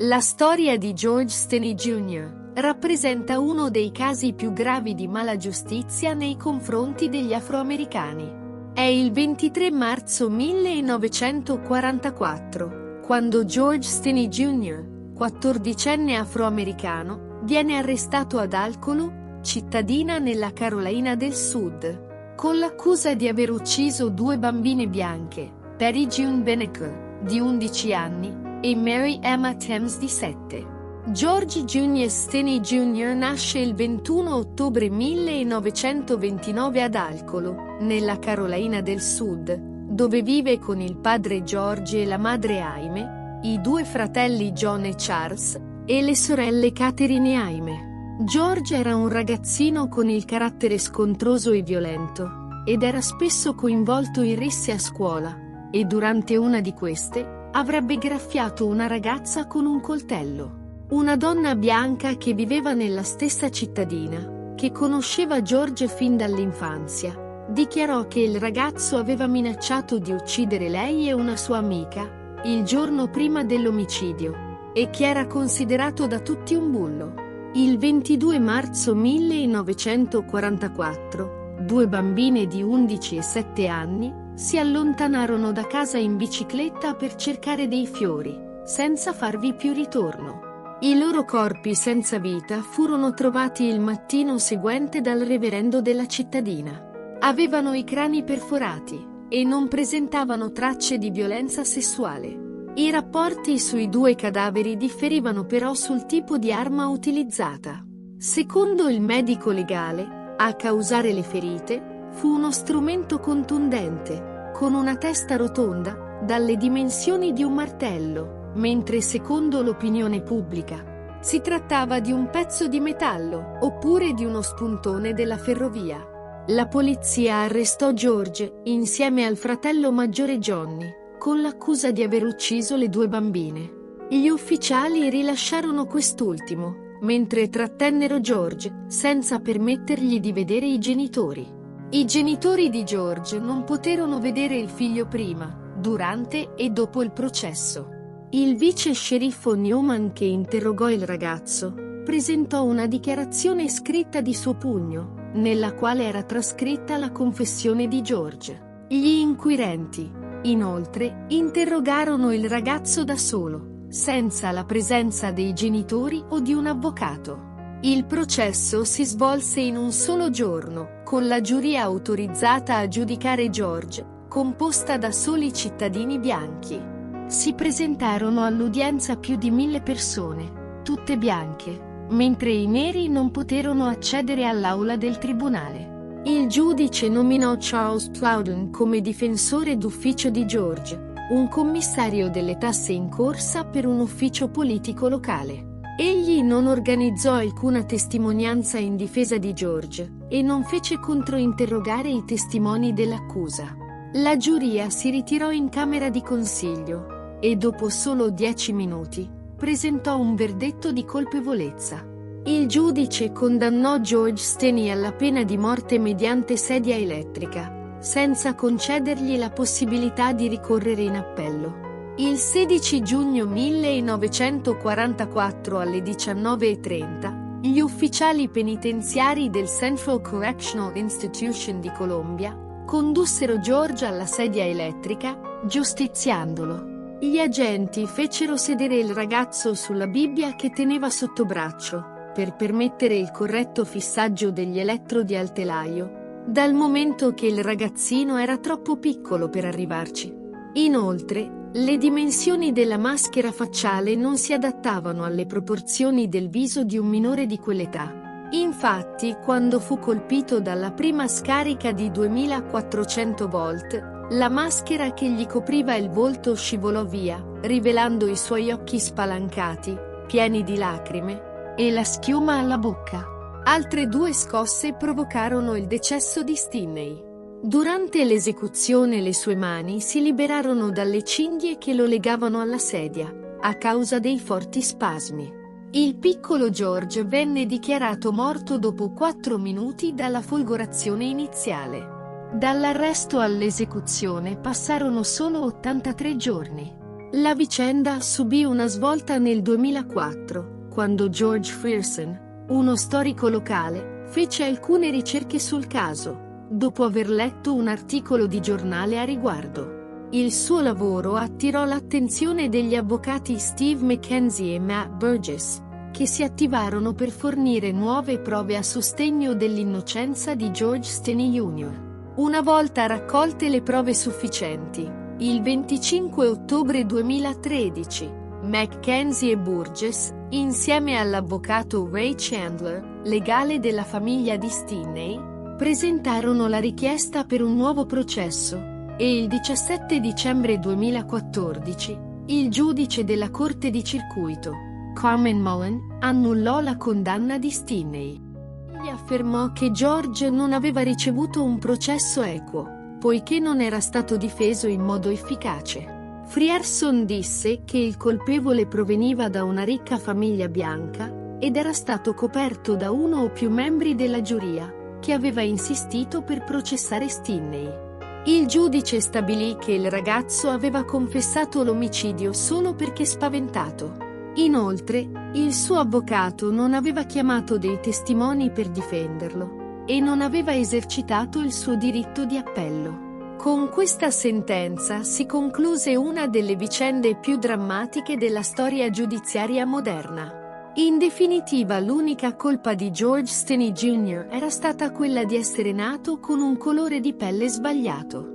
La storia di George Stanley Jr. rappresenta uno dei casi più gravi di malagiustizia nei confronti degli afroamericani. È il 23 marzo 1944, quando George Stanley Jr., 14enne afroamericano, viene arrestato ad Alcolu, cittadina nella Carolina del Sud, con l'accusa di aver ucciso due bambine bianche, Patty June Benecker, di 11 anni, e Mary Emma Thames di 7. George Junius Stanley Jr. nasce il 21 ottobre 1929 ad Alcolu, nella Carolina del Sud, dove vive con il padre George e la madre Aime, i due fratelli John e Charles, e le sorelle Catherine e Aime. George era un ragazzino con il carattere scontroso e violento, ed era spesso coinvolto in risse a scuola, e durante una di queste, avrebbe graffiato una ragazza con un coltello. Una donna bianca che viveva nella stessa cittadina, che conosceva George fin dall'infanzia, dichiarò che il ragazzo aveva minacciato di uccidere lei e una sua amica, il giorno prima dell'omicidio, e che era considerato da tutti un bullo. Il 22 marzo 1944, due bambine di 11 e 7 anni, si allontanarono da casa in bicicletta per cercare dei fiori, senza farvi più ritorno. I loro corpi senza vita furono trovati il mattino seguente dal reverendo della cittadina. Avevano i crani perforati e non presentavano tracce di violenza sessuale. I rapporti sui due cadaveri differivano però sul tipo di arma utilizzata. Secondo il medico legale, a causare le ferite fu uno strumento contundente, con una testa rotonda, dalle dimensioni di un martello, mentre secondo l'opinione pubblica si trattava di un pezzo di metallo, oppure di uno spuntone della ferrovia. La polizia arrestò George, insieme al fratello maggiore Johnny, con l'accusa di aver ucciso le due bambine. Gli ufficiali rilasciarono quest'ultimo, mentre trattennero George, senza permettergli di vedere i genitori. I genitori di George non poterono vedere il figlio prima, durante e dopo il processo. Il vice sceriffo Newman, che interrogò il ragazzo, presentò una dichiarazione scritta di suo pugno, nella quale era trascritta la confessione di George. Gli inquirenti, inoltre, interrogarono il ragazzo da solo, senza la presenza dei genitori o di un avvocato. Il processo si svolse in un solo giorno, con la giuria autorizzata a giudicare George, composta da soli cittadini bianchi. Si presentarono all'udienza più di 1000 persone, tutte bianche, mentre i neri non poterono accedere all'aula del tribunale. Il giudice nominò Charles Plowden come difensore d'ufficio di George, un commissario delle tasse in corsa per un ufficio politico locale. Egli non organizzò alcuna testimonianza in difesa di George e non fece controinterrogare i testimoni dell'accusa. La giuria si ritirò in camera di consiglio e dopo solo 10 minuti presentò un verdetto di colpevolezza. Il giudice condannò George Stanley alla pena di morte mediante sedia elettrica, senza concedergli la possibilità di ricorrere in appello. Il 16 giugno 1944 alle 19:30, gli ufficiali penitenziari del Central Correctional Institution di Columbia condussero George alla sedia elettrica, giustiziandolo. Gli agenti fecero sedere il ragazzo sulla Bibbia che teneva sotto braccio, per permettere il corretto fissaggio degli elettrodi al telaio, dal momento che il ragazzino era troppo piccolo per arrivarci. Inoltre, le dimensioni della maschera facciale non si adattavano alle proporzioni del viso di un minore di quell'età. Infatti, quando fu colpito dalla prima scarica di 2400 volt, la maschera che gli copriva il volto scivolò via, rivelando i suoi occhi spalancati, pieni di lacrime, e la schiuma alla bocca. Altre due scosse provocarono il decesso di Stanley. Durante l'esecuzione le sue mani si liberarono dalle cinghie che lo legavano alla sedia, a causa dei forti spasmi. Il piccolo George venne dichiarato morto dopo 4 minuti dalla folgorazione iniziale. Dall'arresto all'esecuzione passarono solo 83 giorni. La vicenda subì una svolta nel 2004, quando George Frearson, uno storico locale, fece alcune ricerche sul caso, dopo aver letto un articolo di giornale a riguardo. Il suo lavoro attirò l'attenzione degli avvocati Steve Mackenzie e Matt Burgess, che si attivarono per fornire nuove prove a sostegno dell'innocenza di George Staney Jr. Una volta raccolte le prove sufficienti, il 25 ottobre 2013, Mackenzie e Burgess, insieme all'avvocato Ray Chandler, legale della famiglia di Staney, presentarono la richiesta per un nuovo processo, e il 17 dicembre 2014, il giudice della Corte di Circuito, Carmen Mullen, annullò la condanna di Staney. Egli affermò che George non aveva ricevuto un processo equo, poiché non era stato difeso in modo efficace. Frearson disse che il colpevole proveniva da una ricca famiglia bianca ed era stato coperto da uno o più membri della giuria, che aveva insistito per processare Staney. Il giudice stabilì che il ragazzo aveva confessato l'omicidio solo perché spaventato. Inoltre, il suo avvocato non aveva chiamato dei testimoni per difenderlo e non aveva esercitato il suo diritto di appello. Con questa sentenza si concluse una delle vicende più drammatiche della storia giudiziaria moderna. In definitiva, l'unica colpa di George Staney Jr. era stata quella di essere nato con un colore di pelle sbagliato.